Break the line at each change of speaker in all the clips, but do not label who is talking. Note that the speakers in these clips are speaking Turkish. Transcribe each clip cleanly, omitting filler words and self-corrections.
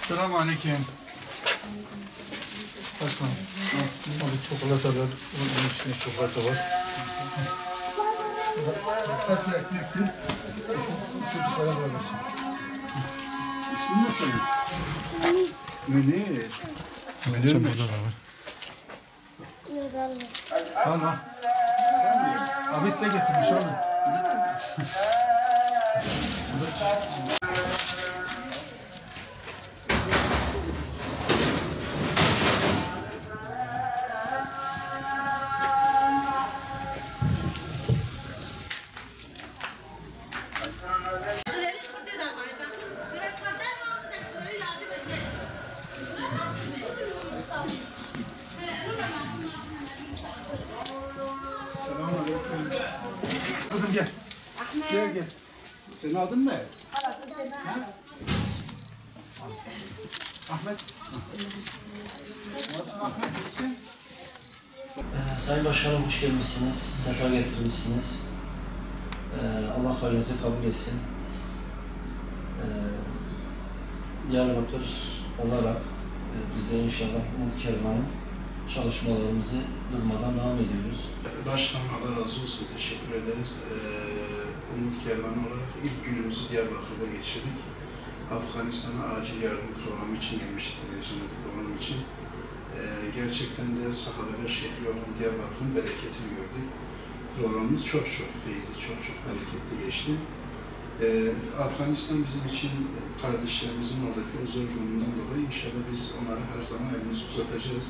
Selamünaleyküm. Başkanım. Abi çikolata var. Bunun içinde çikolata var. Kaç ekmektir? Çocuklara verirsin. İsmin ne senin? Münir. Münir mi? Al al. Abi size getirmiş abi. Kızım gel. Gel gel. Senin adın ne? Ahmet. Nasılsın Ahmet? İyisin?
Sayın Başkanım hoş gelmişsiniz, sefa getirmişsiniz. Allah hayrınızı kabul etsin. Diyarbakır olarak biz de inşallah Umut Kervan'ı çalışmalarımızı durmadan devam ediyoruz.
Başkanım Allah razı olsun, teşekkür ederiz. Umut Kervanı olarak ilk günümüzü Diyarbakır'da geçirdik. Afganistan'a acil yardım programı için gelmiştik, televizyonda program için. Gerçekten de sahabeler şehri olan Diyarbakır'ın bereketini gördük. Programımız çok feyizli, çok bereketli geçti. Afganistan bizim için kardeşlerimizin oradaki o zor durumundan dolayı inşallah biz onlara her zaman elimizi uzatacağız.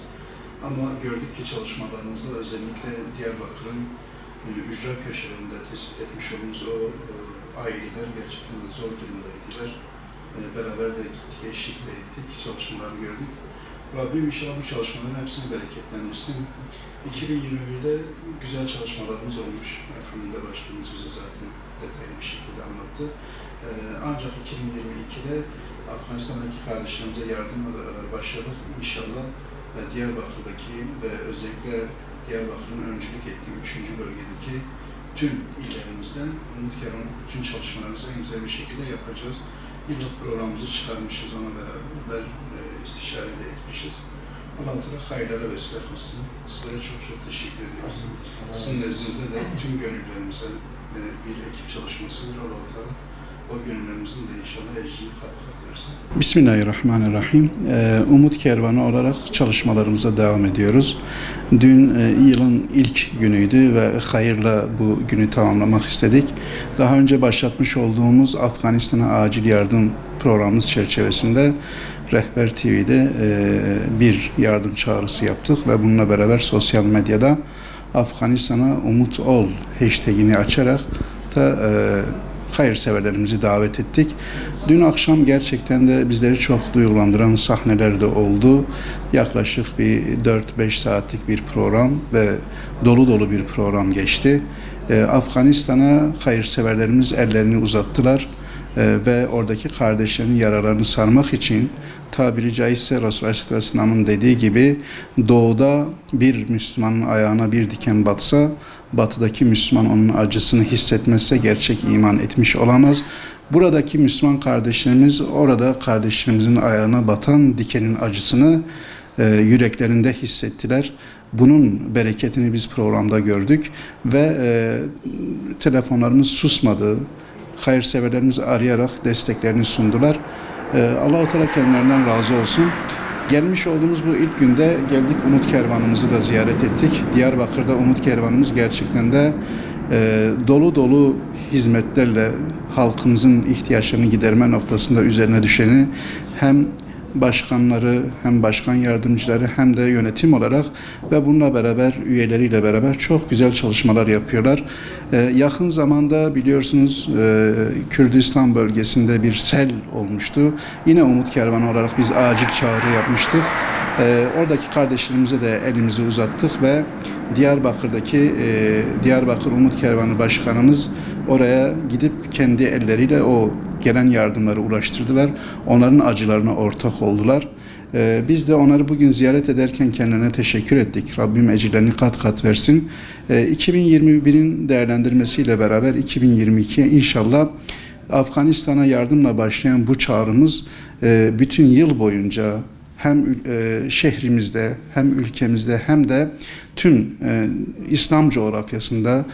Ama gördük ki çalışmalarımızda özellikle Diyarbakır'ın ücra köşelerinde tespit etmiş olduğumuz o aileler gerçekten de zor durumdaydılar. Beraber de gittik, eşlik de ettik, çalışmaları gördük. Rabbim inşallah bu çalışmaların hepsini bereketlendirsin. 2021'de güzel çalışmalarımız olmuş. Elhamdülillah başkanımız bize zaten detaylı bir şekilde anlattı. Ancak 2022'de Afganistan'daki kardeşlerimize yardımla beraber başladık. İnşallah Diyarbakır'daki ve özellikle Diyarbakır'ın öncülük ettiği 3. bölgedeki tüm illerimizden Umut Kervan bütün çalışmalarımızı en güzel bir şekilde yapacağız. Yıllık programımızı çıkarmışız, ona beraber istişare de etmişiz. Allah-u Teala hayırlara vesile kılsın. Sizlere çok teşekkür ediyoruz. Sizin nezdinizde de tüm gönüllerimize bir ekip çalışmasıdır. Allah-u Teala o gönüllerimizin de inşallah ecrini kat versin.
Bismillahirrahmanirrahim. Umut Kervanı olarak çalışmalarımıza devam ediyoruz. Dün yılın ilk günüydü ve hayırla bu günü tamamlamak istedik. Daha önce başlatmış olduğumuz Afganistan'a acil yardım programımız çerçevesinde Rehber TV'de bir yardım çağrısı yaptık ve bununla beraber sosyal medyada Afganistan'a umut ol hashtagini açarak da hayırseverlerimizi davet ettik. Dün akşam gerçekten de bizleri çok duygulandıran sahneler de oldu. Yaklaşık bir 4-5 saatlik bir program ve dolu bir program geçti. Afganistan'a hayırseverlerimiz ellerini uzattılar ve oradaki kardeşlerin yaralarını sarmak için tabiri caizse Resulullah Aleyhisselam'ın dediği gibi doğuda bir Müslümanın ayağına bir diken batsa batıdaki Müslüman onun acısını hissetmezse gerçek iman etmiş olamaz. Buradaki Müslüman kardeşlerimiz orada kardeşlerimizin ayağına batan dikenin acısını yüreklerinde hissettiler. Bunun bereketini biz programda gördük ve telefonlarımız susmadı. Hayırseverlerimiz arayarak desteklerini sundular. Allah-u Teala kendilerinden razı olsun. Gelmiş olduğumuz bu ilk günde geldik, Umut Kervanımızı da ziyaret ettik. Diyarbakır'da Umut Kervanımız gerçekten de dolu hizmetlerle halkımızın ihtiyaçlarını giderme noktasında üzerine düşeni hem başkanları hem başkan yardımcıları hem de yönetim olarak ve bununla beraber üyeleriyle beraber çok güzel çalışmalar yapıyorlar. Yakın zamanda biliyorsunuz Kürdistan bölgesinde bir sel olmuştu. Yine Umut Kervanı olarak biz acil çağrı yapmıştık. Oradaki kardeşlerimize de elimizi uzattık ve Diyarbakır'daki Diyarbakır Umut Kervanı Başkanımız oraya gidip kendi elleriyle o gelen yardımları ulaştırdılar. Onların acılarına ortak oldular. Biz de onları bugün ziyaret ederken kendilerine teşekkür ettik. Rabbim ecirlerini kat kat versin. 2021'in değerlendirmesiyle beraber 2022'ye inşallah Afganistan'a yardımla başlayan bu çağrımız bütün yıl boyunca hem şehrimizde hem ülkemizde hem de tüm İslam coğrafyasında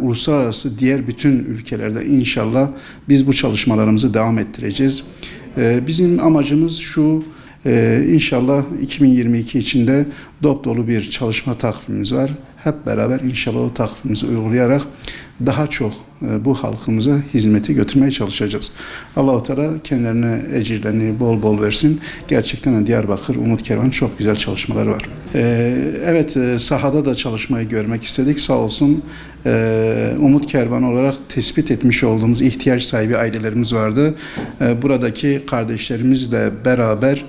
uluslararası diğer bütün ülkelerde inşallah biz bu çalışmalarımızı devam ettireceğiz. Bizim amacımız şu, inşallah 2022 içinde dop dolu bir çalışma takvimimiz var. Hep beraber inşallah o takvimimizi uygulayarak daha çok bu halkımıza hizmeti götürmeye çalışacağız. Allah-u Teala kendilerine ecirlerini bol bol versin. Gerçekten de Diyarbakır Umut Kervanı çok güzel çalışmaları var. Evet, sahada da çalışmayı görmek istedik. Sağ olsun Umut Kervanı olarak tespit etmiş olduğumuz ihtiyaç sahibi ailelerimiz vardı. Buradaki kardeşlerimizle beraber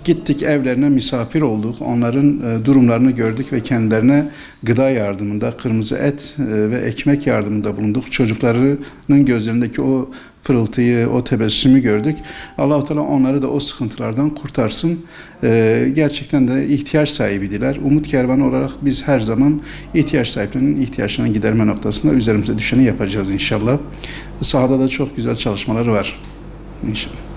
gittik, evlerine misafir olduk. Onların durumlarını gördük ve kendilerine gıda yardımında, kırmızı et ve ekmek yardımında bulunduk. Çocuklarının gözlerindeki o pırıltıyı, o tebessümü gördük. Allah-u Teala onları da o sıkıntılardan kurtarsın. Gerçekten de ihtiyaç sahibidiler. Umut Kervanı olarak biz her zaman ihtiyaç sahiplerinin ihtiyaçlarını giderme noktasında üzerimize düşeni yapacağız inşallah. Sahada da çok güzel çalışmaları var inşallah.